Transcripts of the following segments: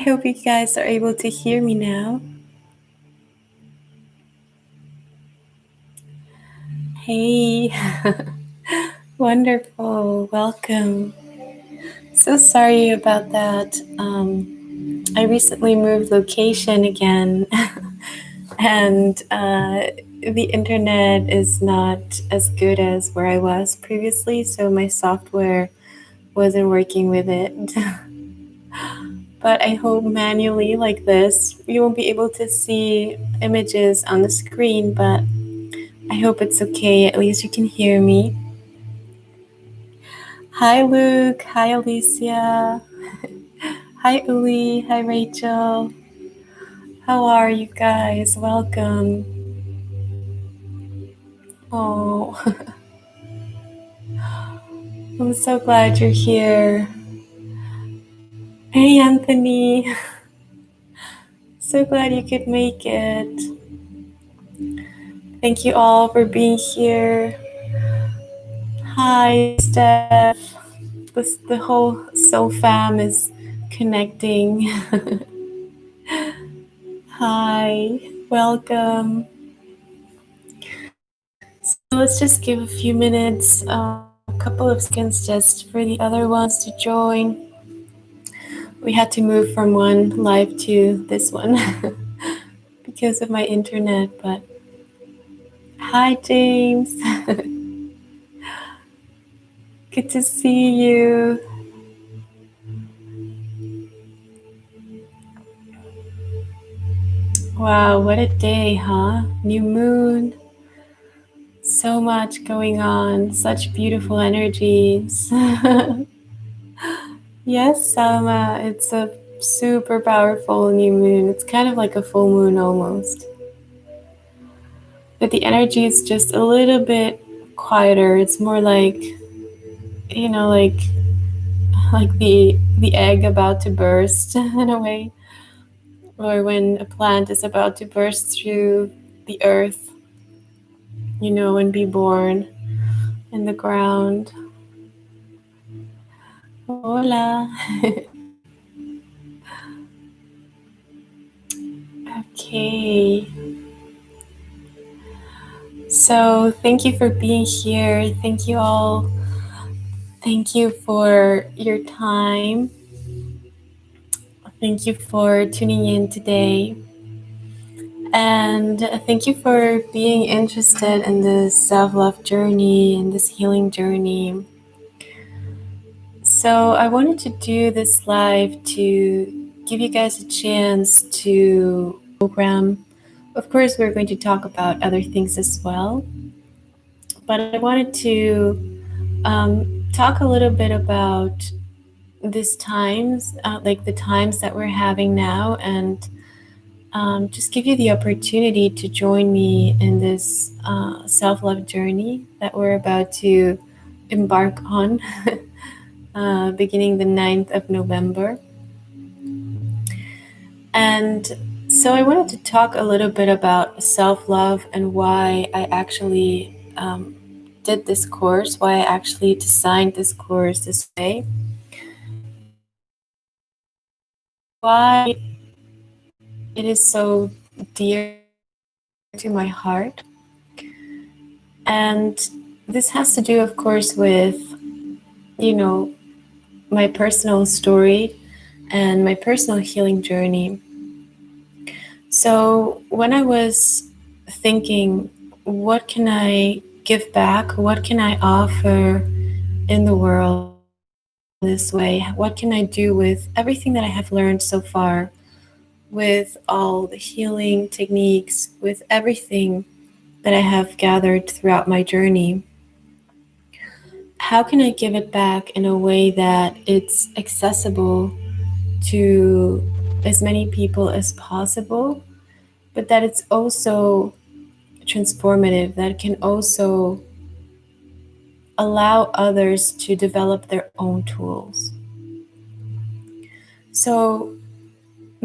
hope you guys are able to hear me now. Hey, wonderful, welcome. So sorry about that. I recently moved location again, and the internet is not as good as where I was previously, so my software wasn't working with it. But I hope manually like this, you won't be able to see images on the screen, but I hope it's okay. At least you can hear me. Hi, Luke. Hi, Alicia. Hi, Uli. Hi, Rachel. How are you guys? Welcome. Oh, I'm so glad you're here. Hey, Anthony. So glad you could make it. Thank you all for being here. Hi, Steph. The whole Soul Fam is connecting. Hi, welcome. So let's just give a few minutes, a couple of seconds just for the other ones to join. We had to move from one live to this one because of my internet, but hi, James. Good to see you. Wow, what a day, huh? New moon. So much going on, such beautiful energies. Yes, Salma, it's a super powerful new moon. It's kind of like a full moon almost. But the energy is just a little bit quieter. It's more like, like the egg about to burst in a way, or when a plant is about to burst through the earth, and be born in the ground. Hola. Okay. So thank you for being here. Thank you all. Thank you for your time. Thank you for tuning in today. And thank you for being interested in this self-love journey and this healing journey. So I wanted to do this live to give you guys a chance to program. Of course, we're going to talk about other things as well. But I wanted to talk a little bit about these times, like the times that we're having now, and just give you the opportunity to join me in this self-love journey that we're about to embark on, beginning the 9th of November. And so I wanted to talk a little bit about self-love and why I actually did this course, why I actually designed this course this way, why it is so dear to my heart. And this has to do, of course, with, my personal story and my personal healing journey. So when I was thinking, what can I give back? What can I offer in the world this way? What can I do with everything that I have learned so far, with all the healing techniques, with everything that I have gathered throughout my journey? How can I give it back in a way that it's accessible to as many people as possible, but that it's also transformative, that can also allow others to develop their own tools? So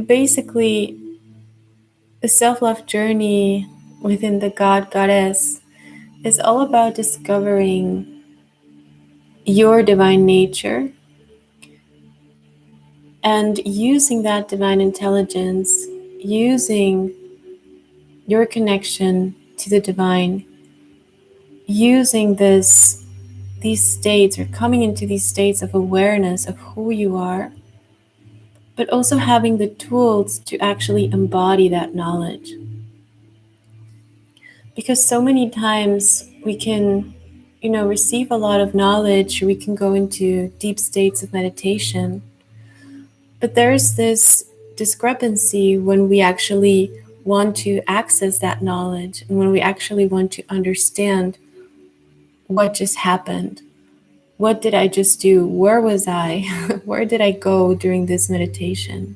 basically, the self-love journey within the God Goddess is all about discovering your divine nature, And using that divine intelligence, using your connection to the divine, using these states, or coming into these states of awareness of who you are, but also having the tools to actually embody that knowledge. Because so many times we can, receive a lot of knowledge, we can go into deep states of meditation, but there's this discrepancy when we actually want to access that knowledge and when we actually want to understand what just happened. What did I just do? Where was I? Where did I go during this meditation?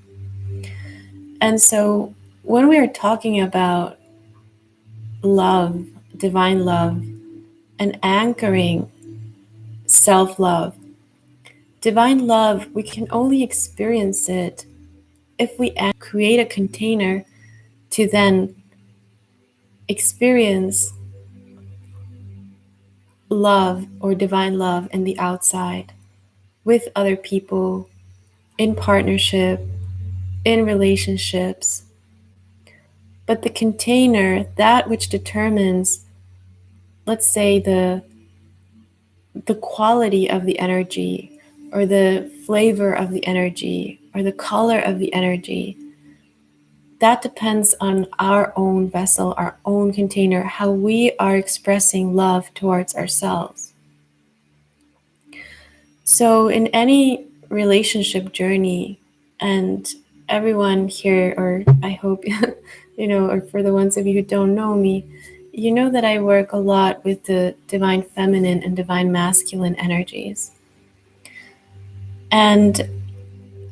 And so when we are talking about love, divine love, and anchoring self love, divine love, we can only experience it if we create a container to then experience love or divine love in the outside with other people, in partnership, in relationships. But the container, that which determines, let's say, the quality of the energy, or the flavor of the energy, or the color of the energy, that depends on our own vessel, our own container, how we are expressing love towards ourselves. So, in any relationship journey, and everyone here, or I hope, or for the ones of you who don't know me, you know that I work a lot with the divine feminine and divine masculine energies. And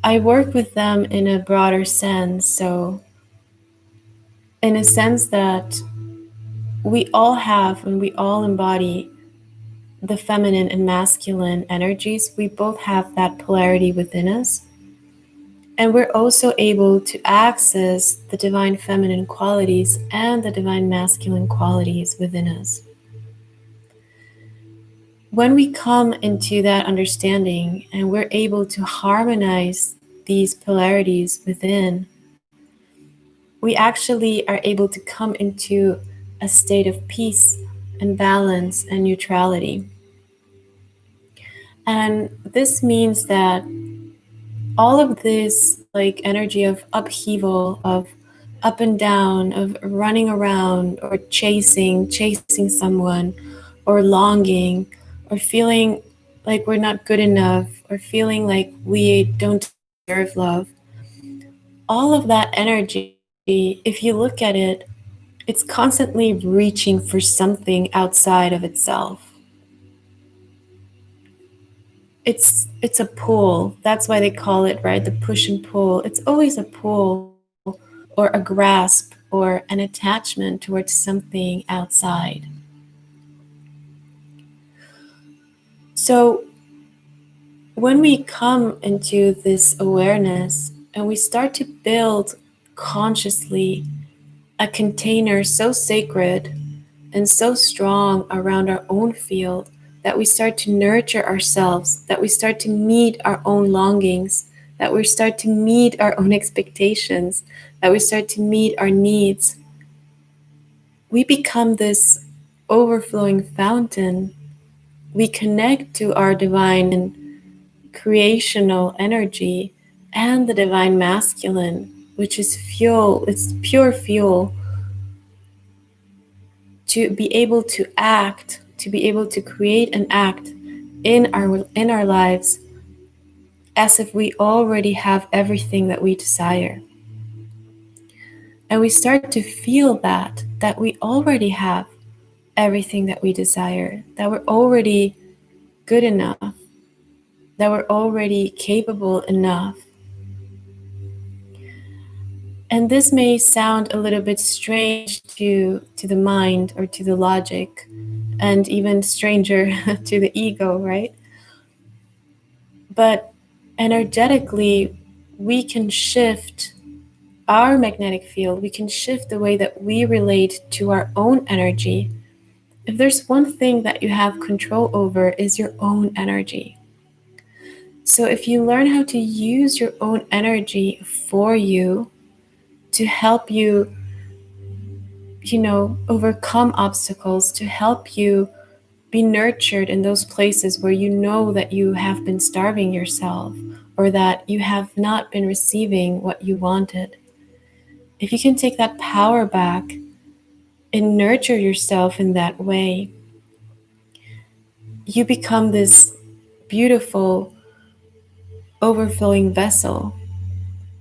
I work with them in a broader sense. So, in a sense that we all have and we all embody the feminine and masculine energies, we both have that polarity within us. And we're also able to access the divine feminine qualities and the divine masculine qualities within us. When we come into that understanding and we're able to harmonize these polarities within, we actually are able to come into a state of peace and balance and neutrality. And this means that all of this like energy of upheaval, of up and down, of running around or chasing someone, or longing, or feeling like we're not good enough, or feeling like we don't deserve love, all of that energy, if you look at it, it's constantly reaching for something outside of itself. It's a pull. That's why they call it, right, the push and pull. It's always a pull, or a grasp, or an attachment towards something outside. So when we come into this awareness and we start to build consciously a container so sacred and so strong around our own field, that we start to nurture ourselves, that we start to meet our own longings, that we start to meet our own expectations, that we start to meet our needs, we become this overflowing fountain. We connect to our divine creational energy and the divine masculine, which is fuel, it's pure fuel to be able to act, to be able to create and act in our lives as if we already have everything that we desire. And we start to feel that we already have everything that we desire, that we're already good enough, that we're already capable enough. And this may sound a little bit strange to the mind or to the logic, and even stranger to the ego, right? But energetically, we can shift our magnetic field, we can shift the way that we relate to our own energy. If there's one thing that you have control over, is your own energy. So if you learn how to use your own energy for you to help you, overcome obstacles, to help you be nurtured in those places where you know that you have been starving yourself or that you have not been receiving what you wanted. If you can take that power back and nurture yourself in that way, you become this beautiful, overflowing vessel.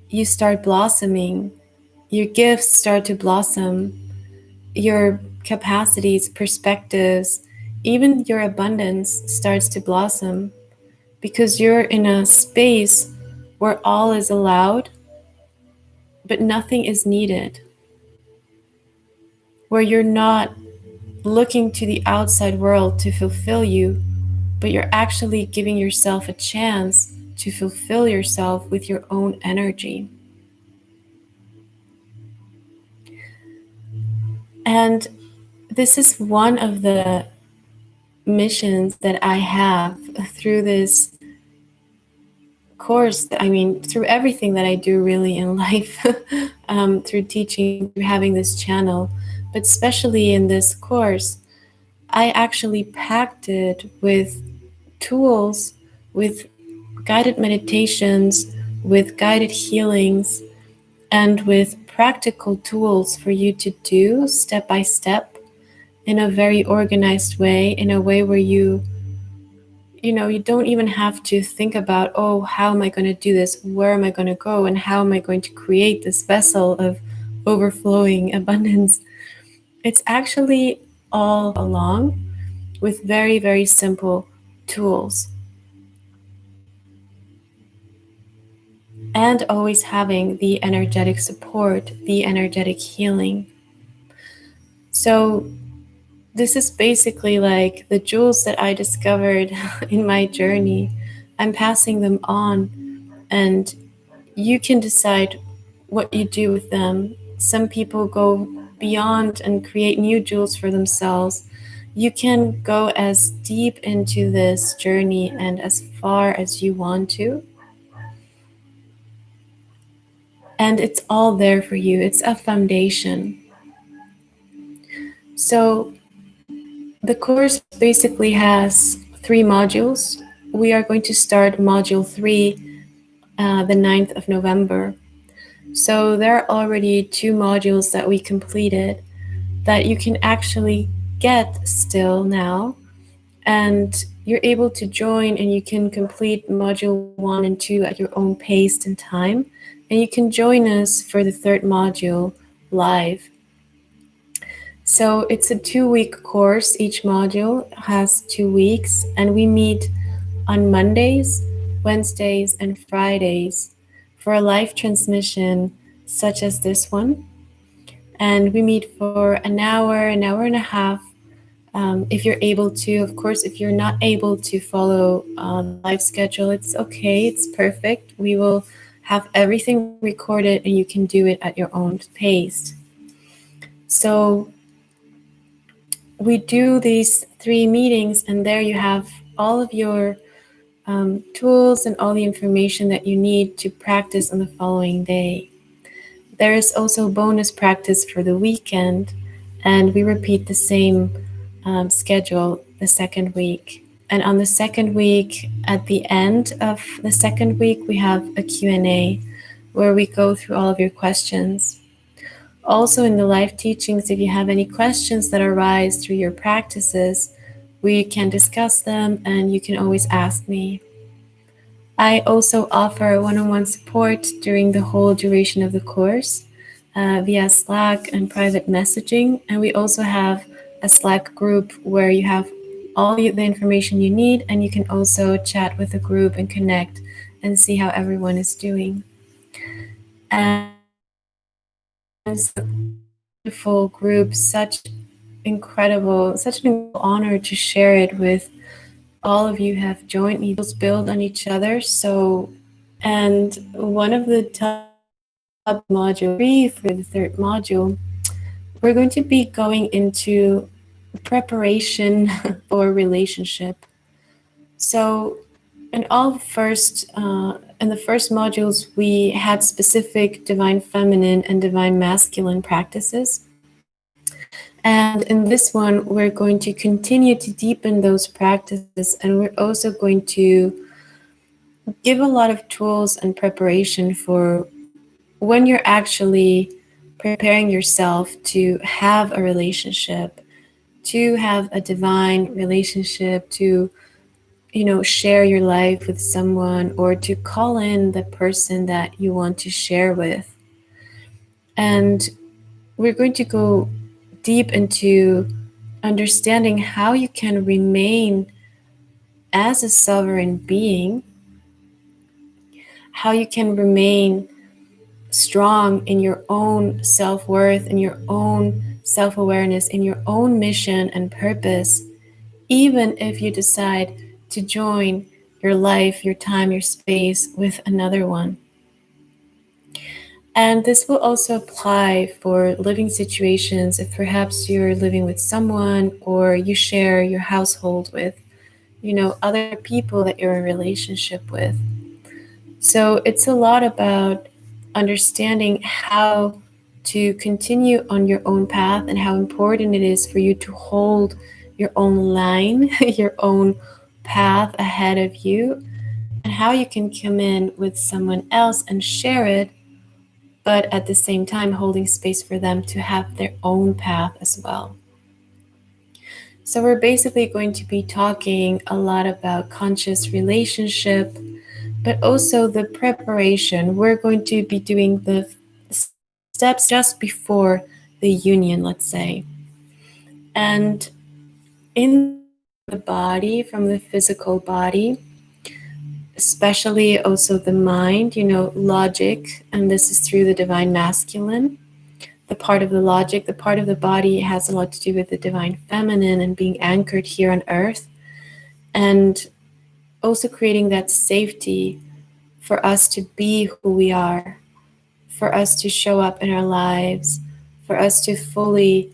You start blossoming, your gifts start to blossom, your capacities, perspectives, even your abundance starts to blossom because you're in a space where all is allowed, but nothing is needed, where you're not looking to the outside world to fulfill you, but you're actually giving yourself a chance to fulfill yourself with your own energy. And this is one of the missions that I have through this course. I mean, through everything that I do really in life, through teaching, through having this channel, but especially in this course, I actually packed it with tools, with guided meditations, with guided healings, and with practical tools for you to do step by step in a very organized way, in a way where you don't even have to think about, oh, how am I going to do this? Where am I going to go? And how am I going to create this vessel of overflowing abundance? It's actually all along with very, very simple tools. And always having the energetic support, the energetic healing. So, this is basically like the jewels that I discovered in my journey. I'm passing them on, and you can decide what you do with them. Some people go beyond and create new jewels for themselves. You can go as deep into this journey and as far as you want to. And it's all there for you. It's a foundation. So the course basically has 3 modules. We are going to start module 3 the 9th of November. So there are already 2 modules that we completed that you can actually get still now. And you're able to join and you can complete module 1 and 2 at your own pace and time. And you can join us for the 3rd module live. So it's a 2-week course. Each module has 2 weeks, and we meet on Mondays, Wednesdays, and Fridays for a live transmission such as this one. And we meet for an hour and a half. If you're able to, of course, if you're not able to follow the live schedule, it's okay, it's perfect. We will have everything recorded and you can do it at your own pace. So we do these 3 meetings, and there you have all of your tools and all the information that you need to practice on the following day. There is also bonus practice for the weekend, and we repeat the same schedule the 2nd week. And on the 2nd week, at the end of the 2nd week, we have a Q&A where we go through all of your questions. Also in the live teachings, if you have any questions that arise through your practices, we can discuss them and you can always ask me. I also offer one-on-one support during the whole duration of the course via Slack and private messaging. And we also have a Slack group where you have all the information you need, and you can also chat with the group and connect and see how everyone is doing. And it's a beautiful group, such an incredible honor to share it with all of you have joined me. Build on each other. So, and one of the top module 3 for the 3rd module, we're going to be going into preparation for relationship. So in all first in the first modules we had specific divine feminine and divine masculine practices, and in this one we're going to continue to deepen those practices, and we're also going to give a lot of tools and preparation for when you're actually preparing yourself to have a relationship, to have a divine relationship, to share your life with someone, or to call in the person that you want to share with. And we're going to go deep into understanding how you can remain as a sovereign being, how you can remain strong in your own self-worth, in your own self-awareness, in your own mission and purpose, even if you decide to join your life, your time, your space with another one. And this will also apply for living situations if perhaps you're living with someone or you share your household with, other people that you're in relationship with. So it's a lot about understanding how to continue on your own path and how important it is for you to hold your own line, your own path ahead of you, and how you can come in with someone else and share it, but at the same time holding space for them to have their own path as well. So we're basically going to be talking a lot about conscious relationship, but also the preparation. We're going to be doing the steps just before the union, let's say. And in the body, from the physical body, especially also the mind, logic, and this is through the divine masculine. The part of the logic, the part of the body has a lot to do with the divine feminine and being anchored here on earth, and also creating that safety for us to be who we are, for us to show up in our lives, for us to fully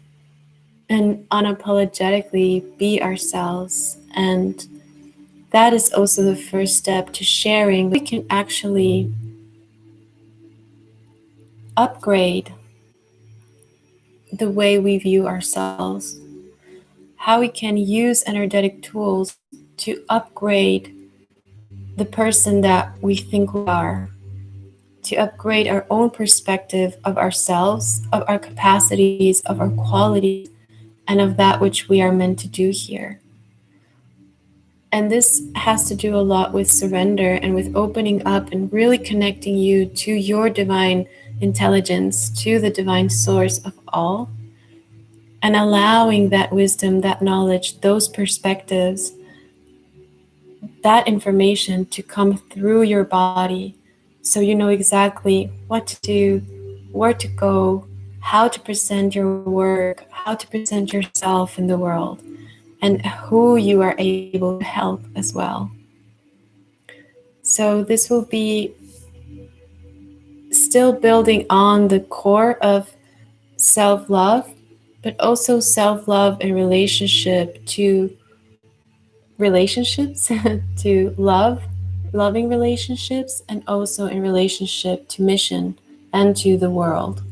and unapologetically be ourselves. And that is also the first step to sharing. We can actually upgrade the way we view ourselves, how we can use energetic tools to upgrade the person that we think we are, to upgrade our own perspective of ourselves, of our capacities, of our qualities, and of that which we are meant to do here. And this has to do a lot with surrender and with opening up and really connecting you to your divine intelligence, to the divine source of all, and allowing that wisdom, that knowledge, those perspectives, that information to come through your body, so you know exactly what to do, where to go, how to present your work, how to present yourself in the world, and who you are able to help as well. So this will be still building on the core of self-love, but also self-love in relationship to relationships, to loving relationships, and also in relationship to mission and to the world.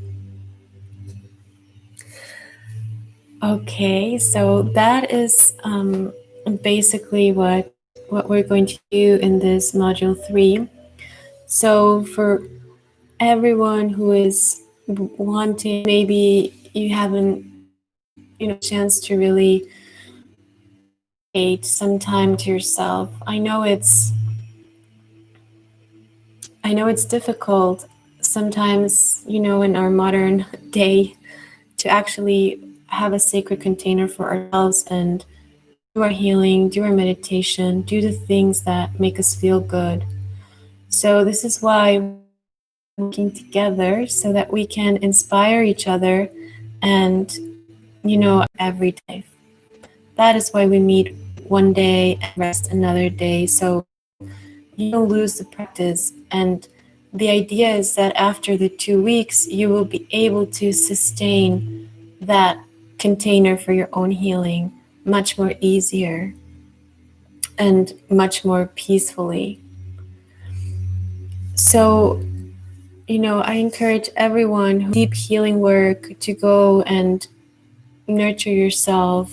Okay, so that is basically what we're going to do in this module 3. So for everyone who is wanting, maybe you haven't had a chance to really dedicate some time to yourself. I know it's difficult sometimes, in our modern day, to actually have a sacred container for ourselves and do our healing, do our meditation, do the things that make us feel good. So this is why we're working together, so that we can inspire each other and, every day. That is why we meet one day and rest another day, so you don't lose the practice. And the idea is that after the 2 weeks, you will be able to sustain that container for your own healing much more easier. and much more peacefully. So, I encourage everyone who deep healing work to go and nurture yourself,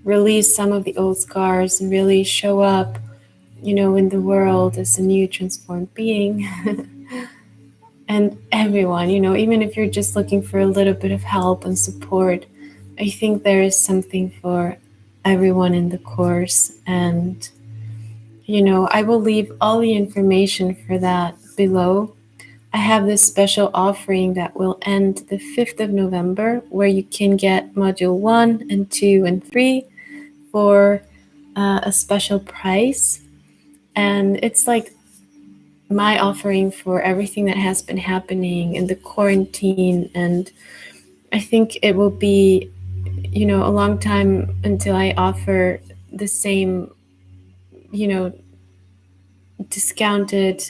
release some of the old scars, and really show up, in the world as a new transformed being. And everyone, even if you're just looking for a little bit of help and support, I think there is something for everyone in the course. And, I will leave all the information for that below. I have this special offering that will end the 5th of November where you can get module 1 and 2 and 3 for a special price. And it's like my offering for everything that has been happening in the quarantine. And I think it will be, a long time until I offer the same, you know, discounted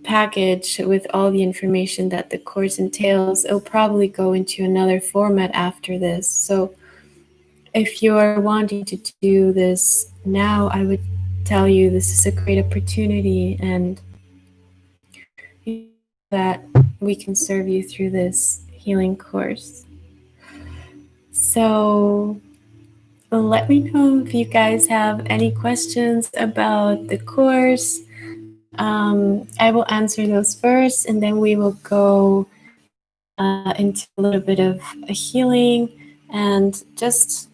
package with all the information that the course entails. It'll probably go into another format after this. So if you're wanting to do this now, I would tell you this is a great opportunity, and that we can serve you through this healing course. So let me know if you guys have any questions about the course. I will answer those first, and then we will go into a little bit of a healing, and just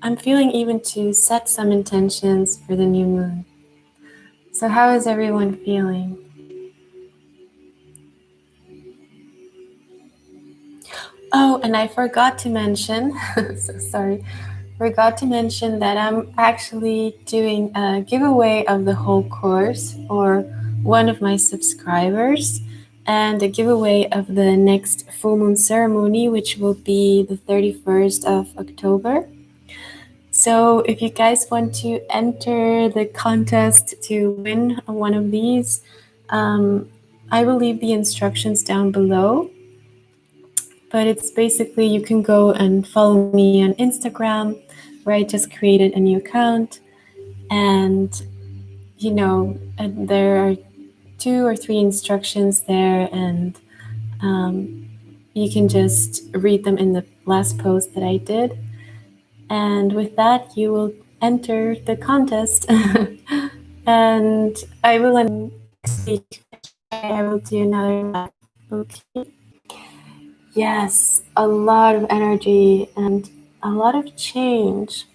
I'm feeling even to set some intentions for the new moon. So how is everyone feeling? Oh, and I forgot to mention, so sorry, forgot to mention that I'm actually doing a giveaway of the whole course for one of my subscribers, and a giveaway of the next full moon ceremony, which will be the 31st of October. So if you guys want to enter the contest to win one of these, I will leave the instructions down below. But it's basically, you can go and follow me on Instagram, where I just created a new account. And, there are 2 or 3 instructions there, and you can just read them in the last post that I did. And with that, you will enter the contest. And I will next week, I will do another live. Okay. Yes, a lot of energy and a lot of change.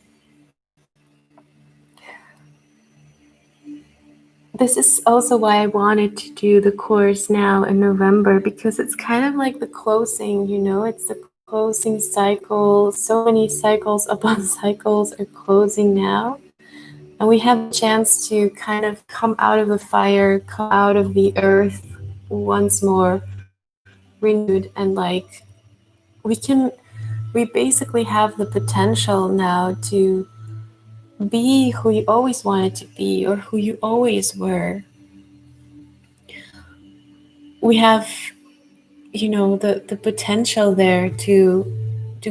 This is also why I wanted to do the course now in November, because it's kind of like the closing, it's the closing cycle. So many cycles upon cycles are closing now. And we have a chance to kind of come out of the fire, come out of the earth once more, renewed, and we basically have the potential now to be who you always wanted to be, or who you always were. We have, the potential there to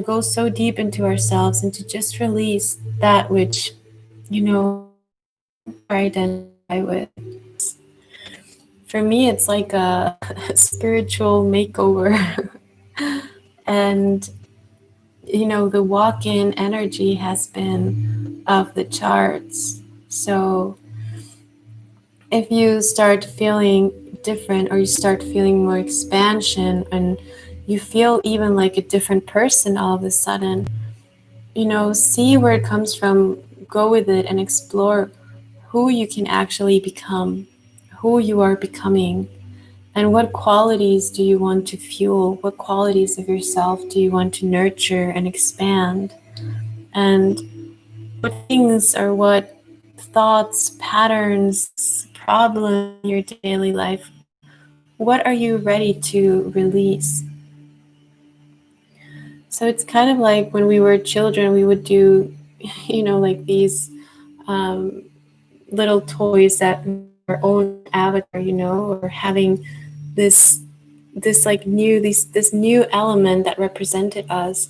go so deep into ourselves and to just release that which, identify with. For me, it's like a spiritual makeover. And, the walk-in energy has been off the charts. So if you start feeling different, or you start feeling more expansion, and you feel even like a different person all of a sudden, see where it comes from, go with it, and explore who you can actually become, who you are becoming, and what qualities do you want to fuel, what qualities of yourself do you want to nurture and expand, and what things, or what thoughts, patterns, problems in your daily life, what are you ready to release? So it's kind of like when we were children, we would do, like these little toys that our own avatar, or having this like this new element that represented us.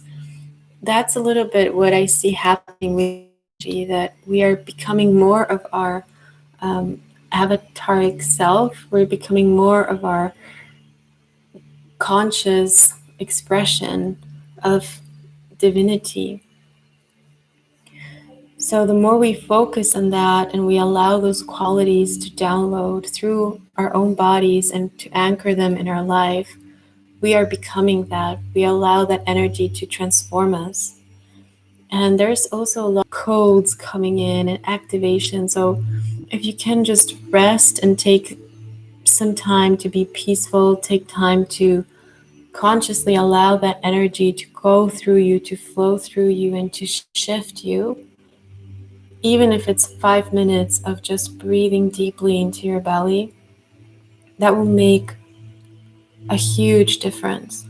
That's a little bit what I see happening with energy, that we are becoming more of our avataric self. We're becoming more of our conscious expression of divinity. So the more we focus on that and we allow those qualities to download through our own bodies and to anchor them in our life, we are becoming that. We allow that energy to transform us. And there's also a lot of codes coming in and activation. So if you can just rest and take some time to be peaceful, take time to consciously allow that energy to go through you, to flow through you, and to shift you, even if it's 5 minutes of just breathing deeply into your belly, that will make a huge difference.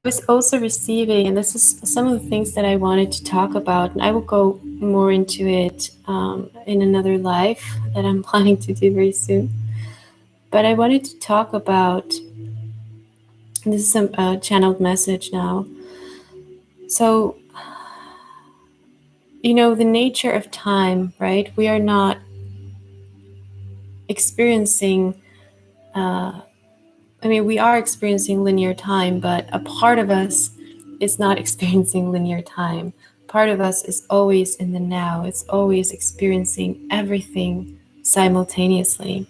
I was also receiving, and this is some of the things that I wanted to talk about, and I will go more into it in another live that I'm planning to do very soon. But I wanted to talk about, this is some channeled message now. So, the nature of time, right? We are not experiencing, we are experiencing linear time, but a part of us is not experiencing linear time. Part of us is always in the now, it's always experiencing everything simultaneously.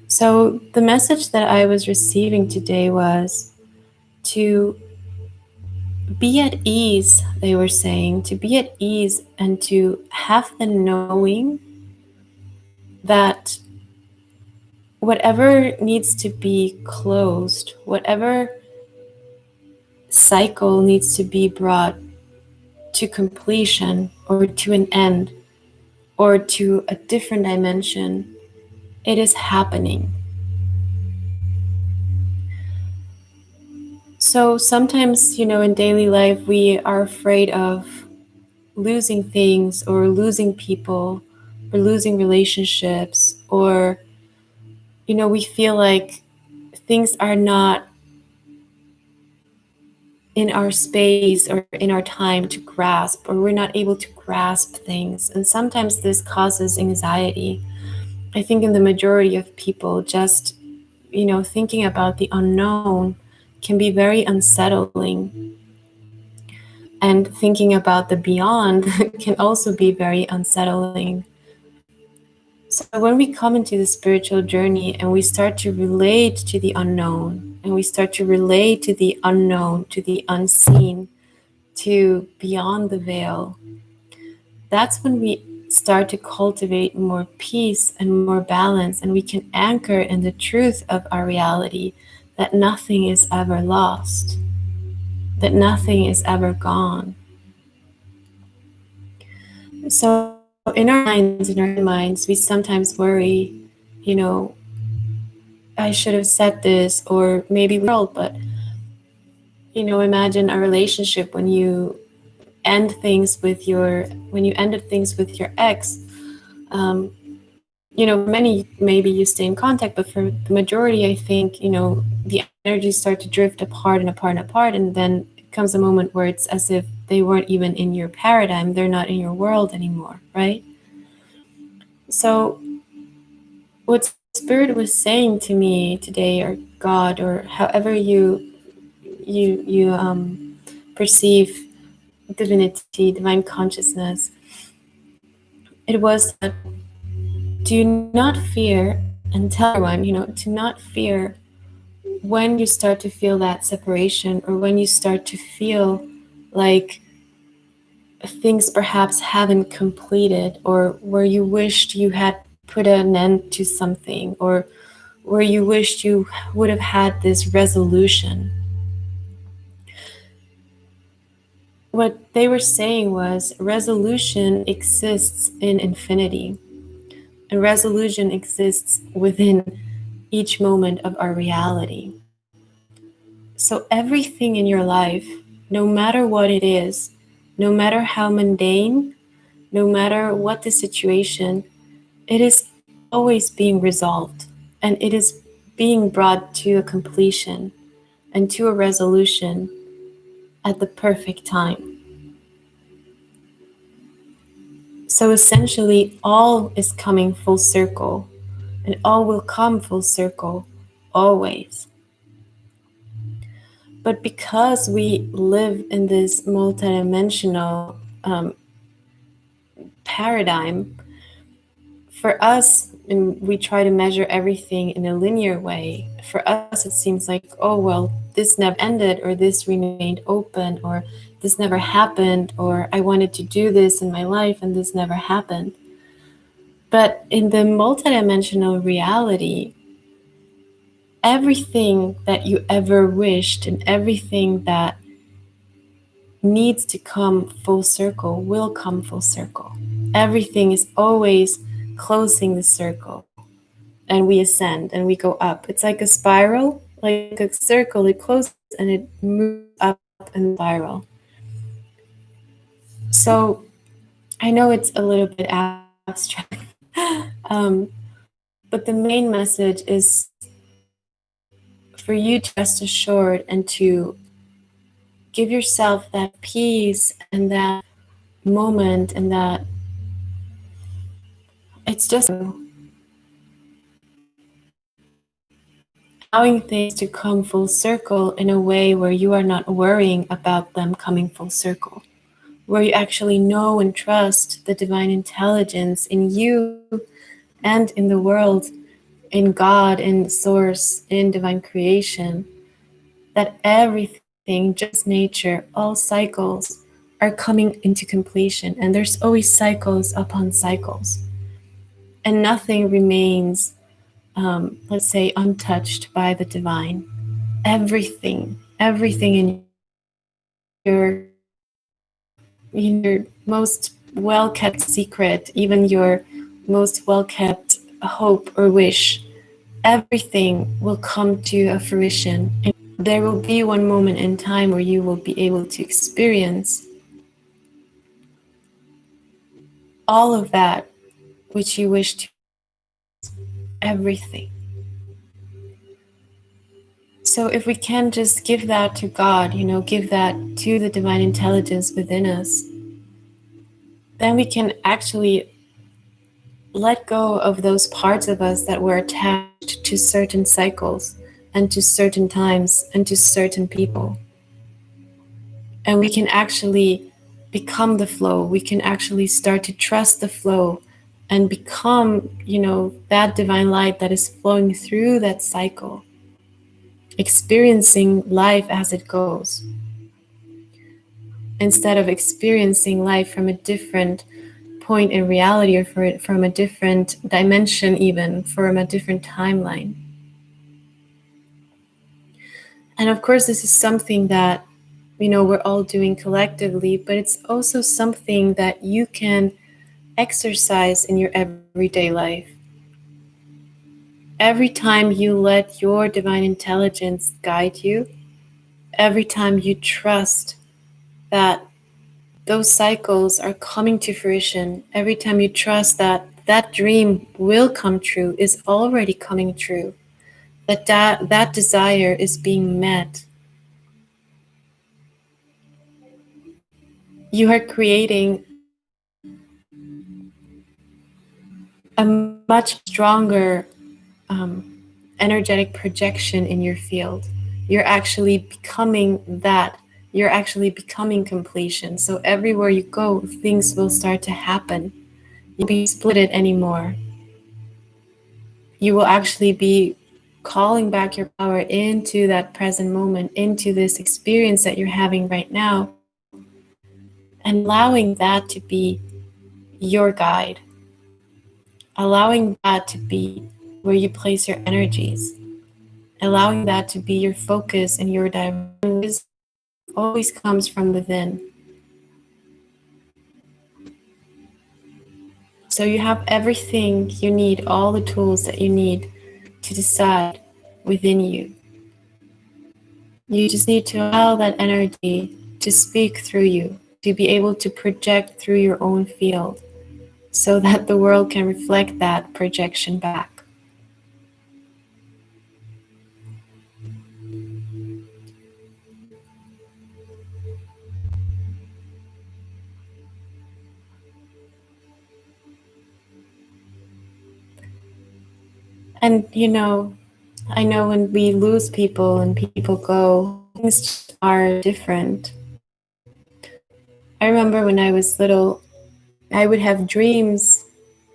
So, the message that I was receiving today was to be at ease, they were saying, to be at ease and to have the knowing that whatever needs to be closed, whatever cycle needs to be brought to completion or to an end or to a different dimension, it is happening. So sometimes, in daily life, we are afraid of losing things or losing people or losing relationships, or, we feel like things are not in our space or in our time to grasp, or we're not able to grasp things. And sometimes this causes anxiety. I think in the majority of people, just, thinking about the unknown can be very unsettling. And thinking about the beyond can also be very unsettling. So when we come into the spiritual journey and we start to relate to the unknown, and we start to relate to the unknown, to the unseen, to beyond the veil, that's when we start to cultivate more peace and more balance, and we can anchor in the truth of our reality, that nothing is ever lost, that nothing is ever gone. So in our minds, we sometimes worry, you know, I should have said this, or maybe we world, but imagine a relationship when you ended things with your ex. For many, maybe you stay in contact, but for the majority, I think, the energies start to drift apart and apart and apart, and then it comes a moment where it's as if they weren't even in your paradigm, they're not in your world anymore, right? So what Spirit was saying to me today, or God, or however you perceive divinity, divine consciousness, it was that do not fear, and tell everyone, to not fear when you start to feel that separation, or when you start to feel like things perhaps haven't completed, or where you wished you had put an end to something, or where you wished you would have had this resolution. What they were saying was resolution exists in infinity, and resolution exists within each moment of our reality. So everything in your life, no matter what it is, no matter how mundane, no matter what the situation, it is always being resolved, and it is being brought to a completion and to a resolution at the perfect time. So essentially, all is coming full circle, and all will come full circle always. But because we live in this multidimensional paradigm, for us, and we try to measure everything in a linear way, for us it seems like, oh, well, this never ended, or this remained open, or this never happened, or I wanted to do this in my life and this never happened. But in the multidimensional reality, everything that you ever wished and everything that needs to come full circle will come full circle. Everything is always closing the circle, and we ascend and we go up. It's like a spiral, like a circle. It closes and it moves up in the spiral. So I know it's a little bit abstract, but the main message is for you to rest assured and to give yourself that peace and that moment, and that it's just allowing things to come full circle in a way where you are not worrying about them coming full circle, where you actually know and trust the divine intelligence in you and in the world, in God, in Source, in divine creation, that everything, just nature, all cycles are coming into completion, and there's always cycles upon cycles, and nothing remains, let's say, untouched by the divine. Everything in your most well-kept secret, even your most well-kept hope or wish, everything will come to a fruition. And there will be one moment in time where you will be able to experience all of that which you wish to, everything. So if we can just give that to God, give that to the divine intelligence within us, then we can actually let go of those parts of us that were attached to certain cycles and to certain times and to certain people. And we can actually become the flow. We can actually start to trust the flow and become, that divine light that is flowing through that cycle, experiencing life as it goes, instead of experiencing life from a different point in reality, or from a different dimension, even from a different timeline. And of course, this is something that we're all doing collectively, but it's also something that you can exercise in your everyday life. Every time you let your divine intelligence guide you, every time you trust that those cycles are coming to fruition, every time you trust that that dream will come true, is already coming true, that desire is being met, you are creating a much stronger energetic projection in your field. You're actually becoming that. You're actually becoming completion. So everywhere you go, things will start to happen. You'll be splitted anymore. You will actually be calling back your power into that present moment, into this experience that you're having right now, and allowing that to be your guide, allowing that to be where you place your energies, allowing that to be your focus and your direction. Always comes from within. So you have everything you need, all the tools that you need to decide within you. You just need to allow that energy to speak through you, to be able to project through your own field, so that the world can reflect that projection back. And I know when we lose people and people go, things just are different. I remember when I was little, I would have dreams.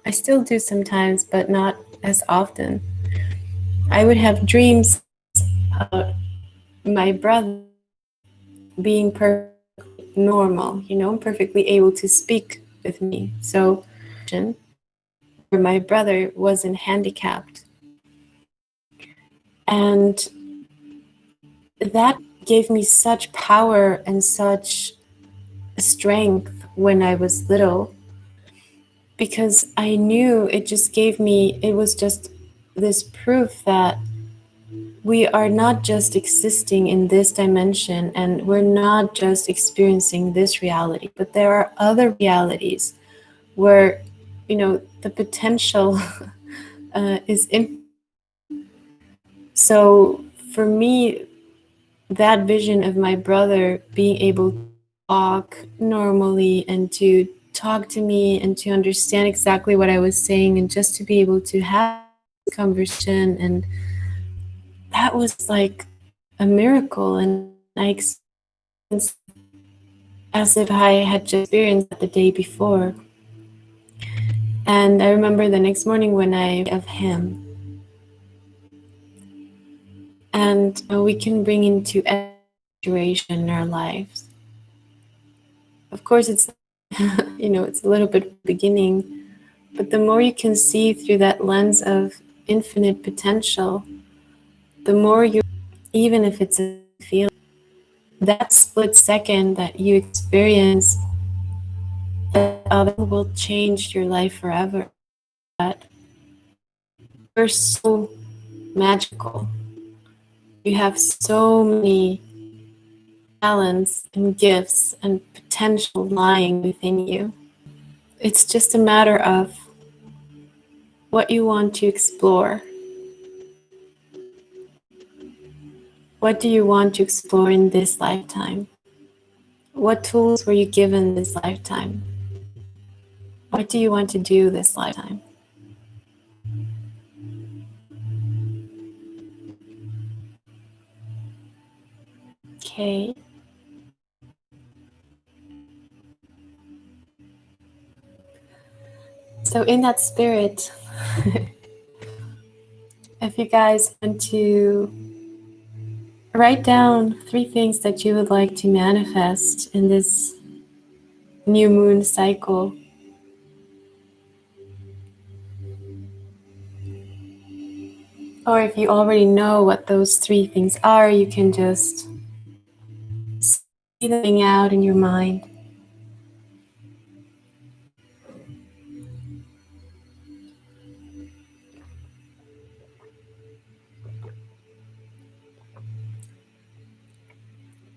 I still do sometimes, but not as often. I would have dreams about my brother being perfectly normal, perfectly able to speak with me. So, where my brother wasn't handicapped. And that gave me such power and such strength when I was little, because I knew it was just this proof that we are not just existing in this dimension and we're not just experiencing this reality, but there are other realities where, the potential is in. So for me, that vision of my brother being able to walk normally and to talk to me and to understand exactly what I was saying and just to be able to have this conversation, and that was like a miracle. And I experienced as if I had just experienced that the day before. And I remember the next morning when I of him, and we can bring into every situation in our lives. Of course, it's it's a little bit beginning, but the more you can see through that lens of infinite potential, the more you, even if it's a feeling, that split second that you experience, that other will change your life forever. That you're so magical. You have so many talents and gifts and potential lying within you. It's just a matter of what you want to explore. What do you want to explore in this lifetime? What tools were you given this lifetime? What do you want to do this lifetime? Okay. So, in that spirit, if you guys want to write down 3 things that you would like to manifest in this new moon cycle, or if you already know what those 3 things are, you can just see them out in your mind.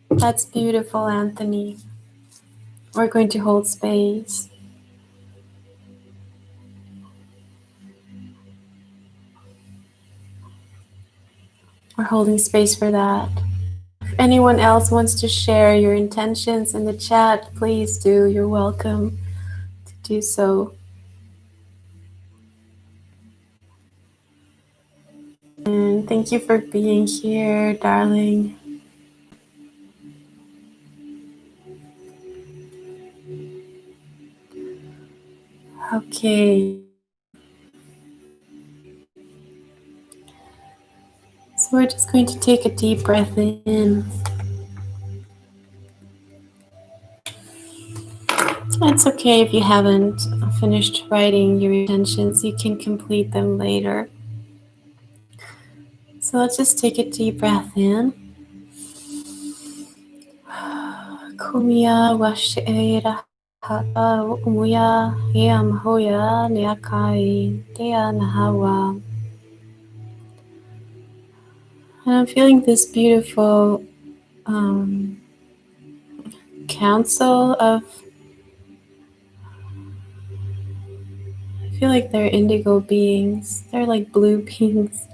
That's beautiful, Anthony. We're going to hold space. We're holding space for that. If anyone else wants to share your intentions in the chat, please do. You're welcome to do so. And thank you for being here, darling. Okay. So we're just going to take a deep breath in. It's okay if you haven't finished writing your intentions, you can complete them later. So let's just take a deep breath in. Kumia washeira hata umuya yam hoya niakai dea nahawa. And I'm feeling this beautiful council of, I feel like they're indigo beings. They're like blue beings.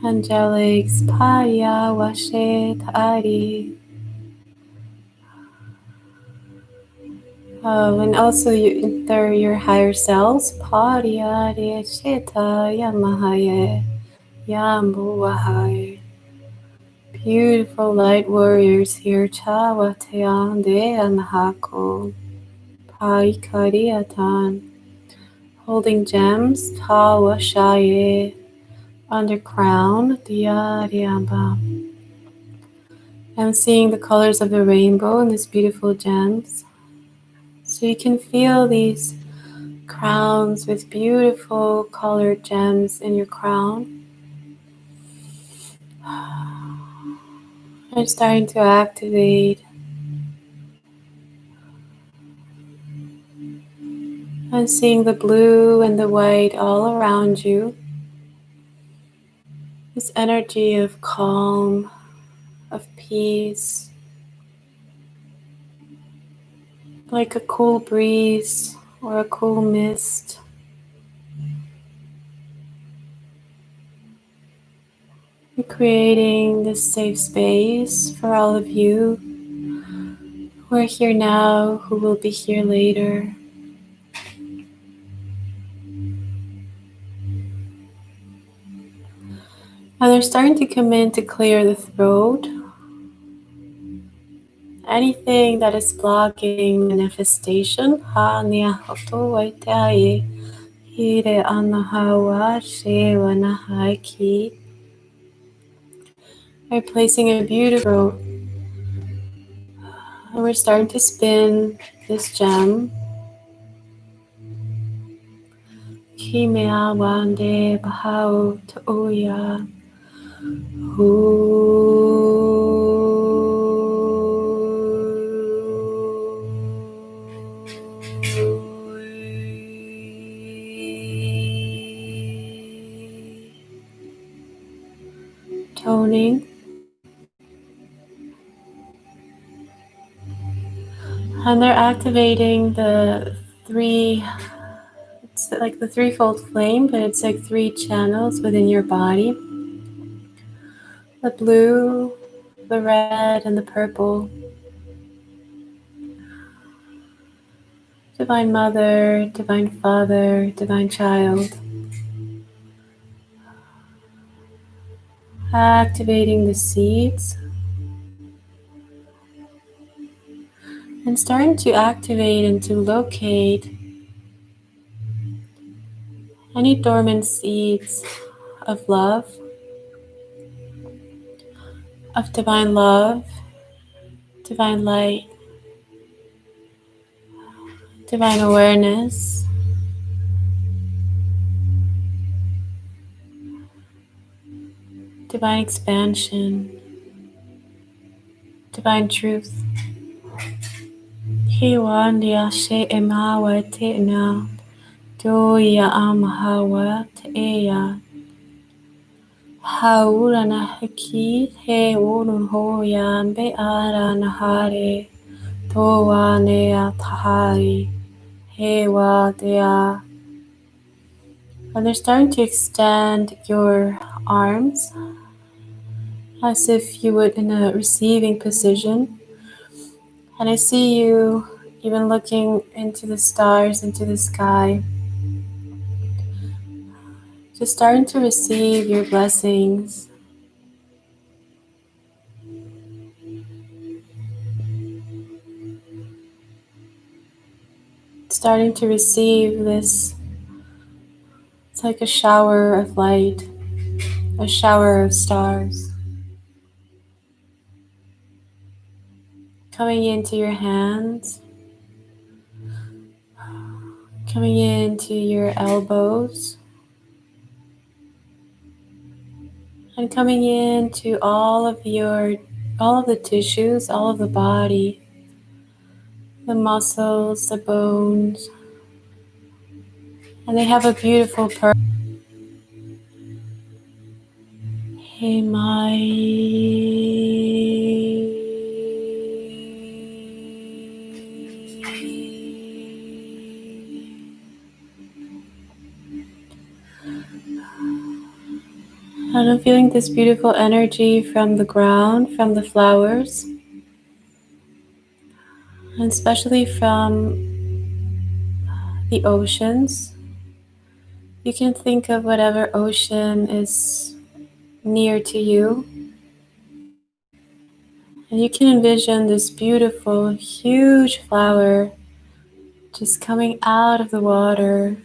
Angelics, Paya, Washe, Ta'ari. And also they're your higher selves. Pariya Sheta Yamahaye Yambuahaye. Beautiful light warriors here. Chawateande Anahako. Paikariatan. Holding gems. Tawashaye. Under crown. Diariamba. I'm seeing the colors of the rainbow in these beautiful gems. So you can feel these crowns with beautiful colored gems in your crown. And starting to activate and seeing the blue and the white all around you. This energy of calm, of peace, like a cool breeze or a cool mist. And creating this safe space for all of you who are here now, who will be here later. And they're starting to come in to clear the throat. Anything that is blocking manifestation, ha nia hoto waitai, hire anahawa shewa nahaiki. We're placing a beautiful, and we're starting to spin this gem. Kimea wande bahao toya. Toning. And they're activating the three, it's like the threefold flame, but it's like three channels within your body. The blue, the red, and the purple. Divine Mother, Divine Father, Divine Child. Activating the seeds. And starting to activate and to locate any dormant seeds of love, of divine love, divine light, divine awareness, divine expansion, divine truth. Hiwandia she emawa te'na, doya amahawa te'eya. Haura na haki he urun hoya be ara na hare toa nea tahai he wa dea. And they're starting to extend your arms as if you would in a receiving position. And I see you even looking into the stars, into the sky, just starting to receive your blessings. Starting to receive this, it's like a shower of light, a shower of stars. Coming into your hands, coming into your elbows, and coming into all of the tissues, all of the body, the muscles, the bones, and they have a beautiful purpose. Hey, my. And I'm feeling this beautiful energy from the ground, from the flowers, and especially from the oceans. You can think of whatever ocean is near to you. And you can envision this beautiful, huge flower just coming out of the water,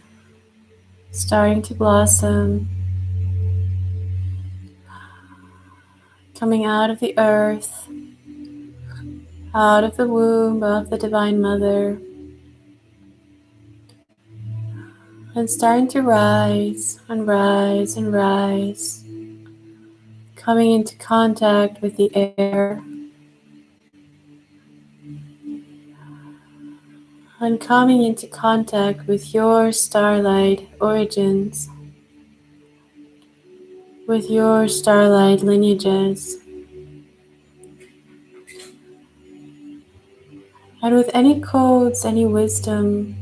starting to blossom, coming out of the earth, out of the womb of the Divine Mother, and starting to rise and rise and rise, coming into contact with the air, and coming into contact with your starlight origins, with your starlight lineages, and with any codes, any wisdom,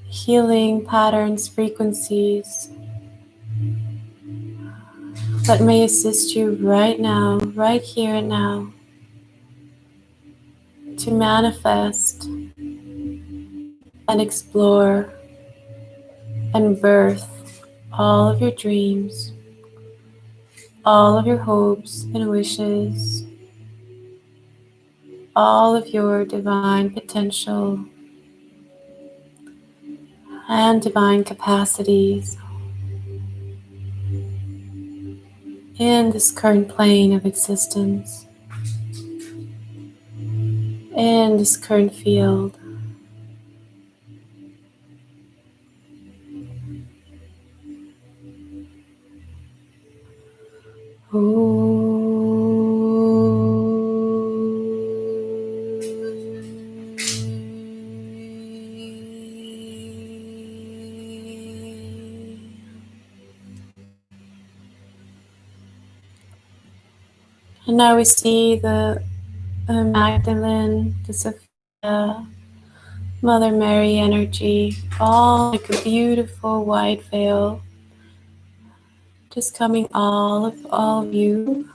healing patterns, frequencies that may assist you right now, right here and now, to manifest and explore and birth all of your dreams, all of your hopes and wishes, all of your divine potential and divine capacities in this current plane of existence, in this current field. And now we see the Magdalene, the Sophia, Mother Mary energy, all like a beautiful white veil, just coming all of you,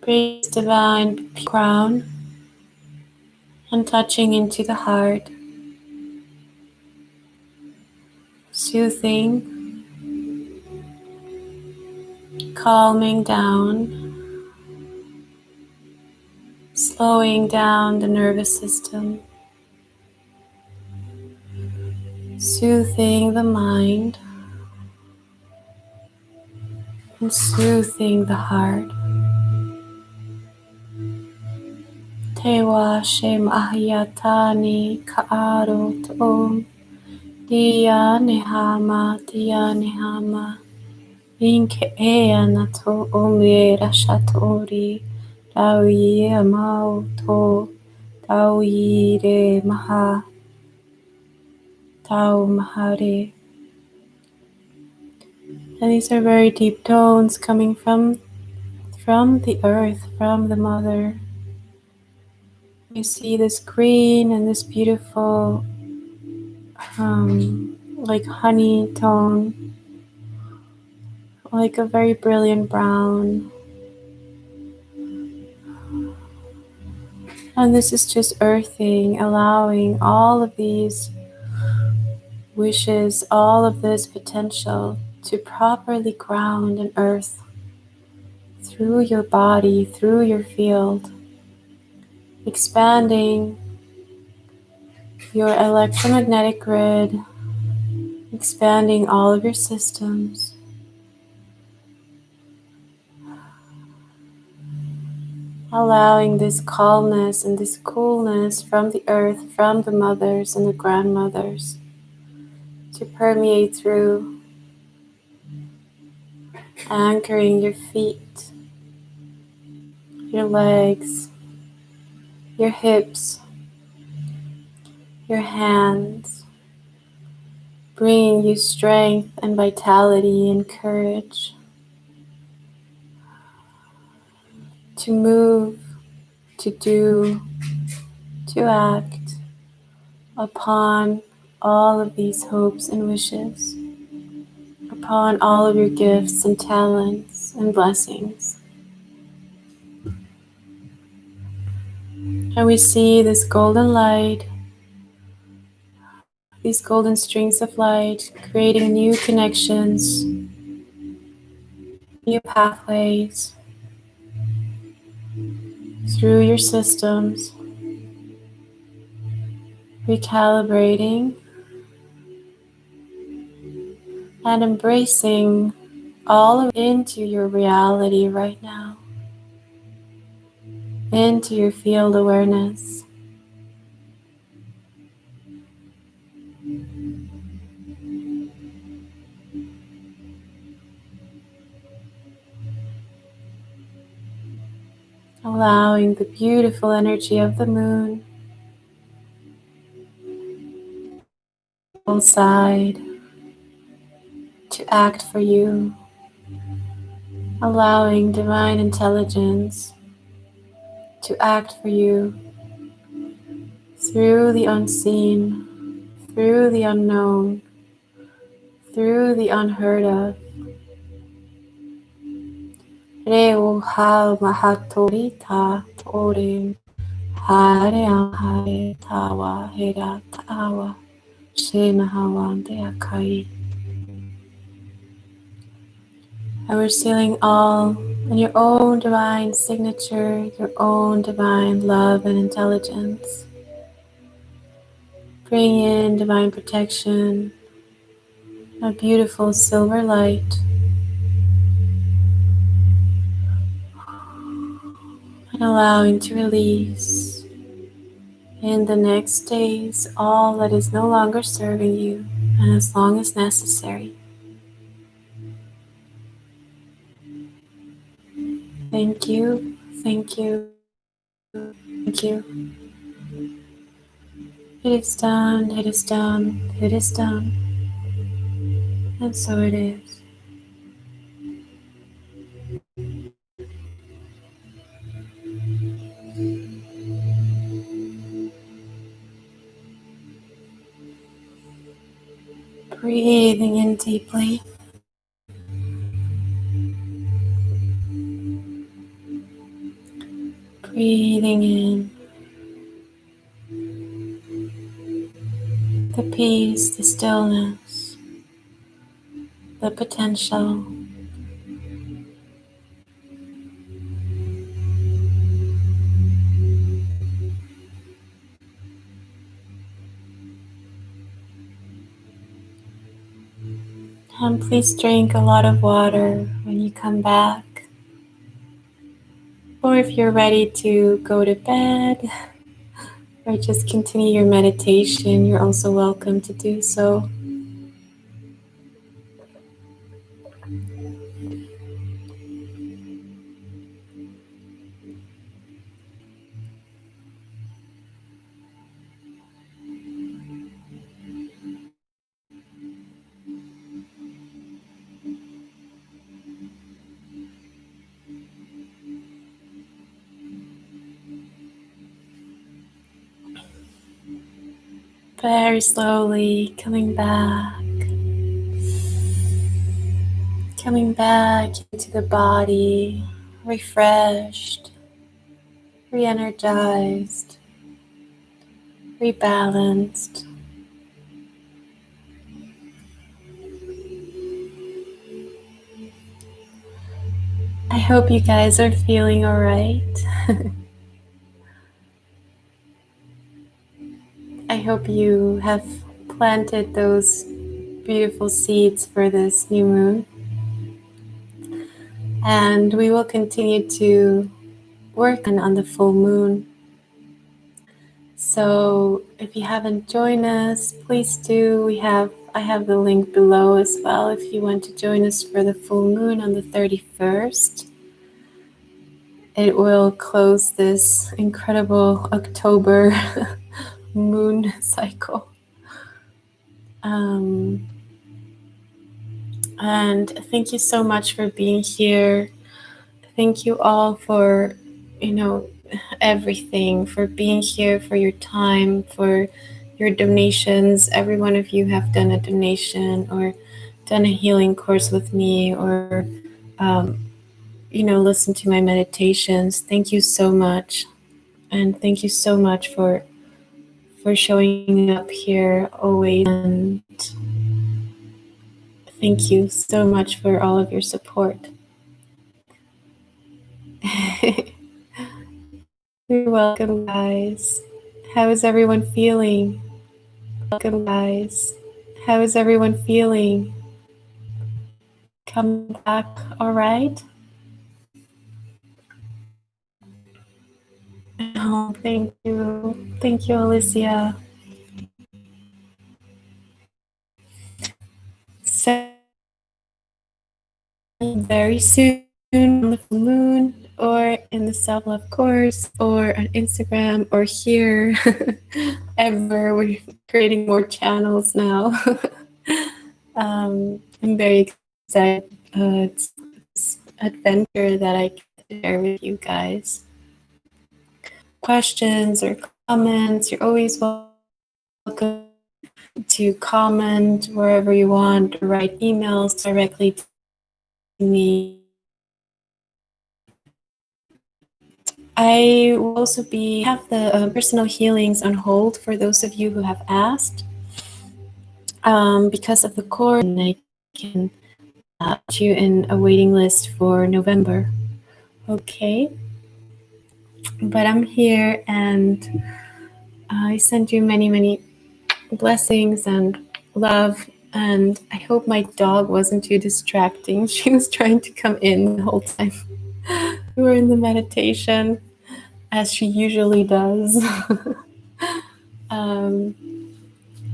bringing this divine crown and touching into the heart, soothing, calming down, slowing down the nervous system, soothing the mind, and soothing the heart. Tewa Shem Ahyatani Kaaro Tom Dia Nehama Dia Nehama Inke Ea Nato Omye Rashatori Tawi Amao To Tawi Re Maha Tau Mahare. And these are very deep tones coming from the earth, from the mother. You see this green and this beautiful like honey tone, like a very brilliant brown. And this is just earthing, allowing all of these wishes, all of this potential to properly ground and earth through your body, through your field, expanding your electromagnetic grid, expanding all of your systems, allowing this calmness and this coolness from the earth, from the mothers and the grandmothers to permeate through, anchoring your feet, your legs, your hips, your hands, bringing you strength and vitality and courage to move, to do, to act upon all of these hopes and wishes, upon all of your gifts and talents and blessings. And we see this golden light these golden strings of light, creating new connections, new pathways through your systems, recalibrating and embracing all of into your reality right now, into your field awareness. Allowing the beautiful energy of the moon side to act for you, allowing divine intelligence to act for you through the unseen, through the unknown, through the unheard of. Reu ha mahatorita torim hare hare tawa hera tawa shema hawande akai. And we're sealing all in your own divine signature, your own divine love and intelligence. Bring in divine protection, a beautiful silver light, and allowing to release in the next days all that is no longer serving you, and as long as necessary. Thank you, thank you, thank you. It is done, it is done, it is done, and so it is. Breathing in deeply. Breathing in the peace, the stillness, the potential. And please drink a lot of water when you come back. Or if you're ready to go to bed or just continue your meditation, you're also welcome to do so. Very slowly coming back into the body, refreshed, re-energized, rebalanced. I hope you guys are feeling all right. I hope you have planted those beautiful seeds for this new moon. And we will continue to work on the full moon. So if you haven't joined us, please do. I have the link below as well if you want to join us for the full moon on the 31st. It will close this incredible October moon cycle. And thank you so much for being here. Thank you all for, everything, for being here, for your time, for your donations. Every one of you have done a donation or done a healing course with me or, listened to my meditations. Thank you so much. And thank you so much for for showing up here always, and thank you so much for all of your support. You're welcome, guys. How is everyone feeling? Welcome, guys. How is everyone feeling? Come back, all right? Oh, thank you. Thank you, Alicia. So, very soon on the full moon, or in the self-love course, or on Instagram, or here. Ever. We're creating more channels now. I'm very excited. It's this adventure that I can share with you guys. Questions or comments, you're always welcome to comment wherever you want, or write emails directly to me. I will also have the personal healings on hold for those of you who have asked. Because of the course, and I can put you in a waiting list for November. Okay, but I'm here, and I send you many, many blessings and love. And I hope my dog wasn't too distracting. She was trying to come in the whole time we were in the meditation, as she usually does.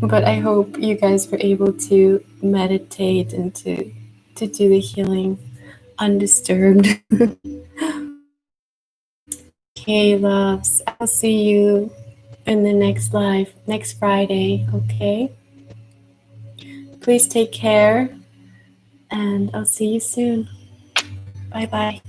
But I hope you guys were able to meditate and to do the healing undisturbed. Okay, loves. I'll see you in the next live next Friday. Okay. Please take care, and I'll see you soon. Bye bye.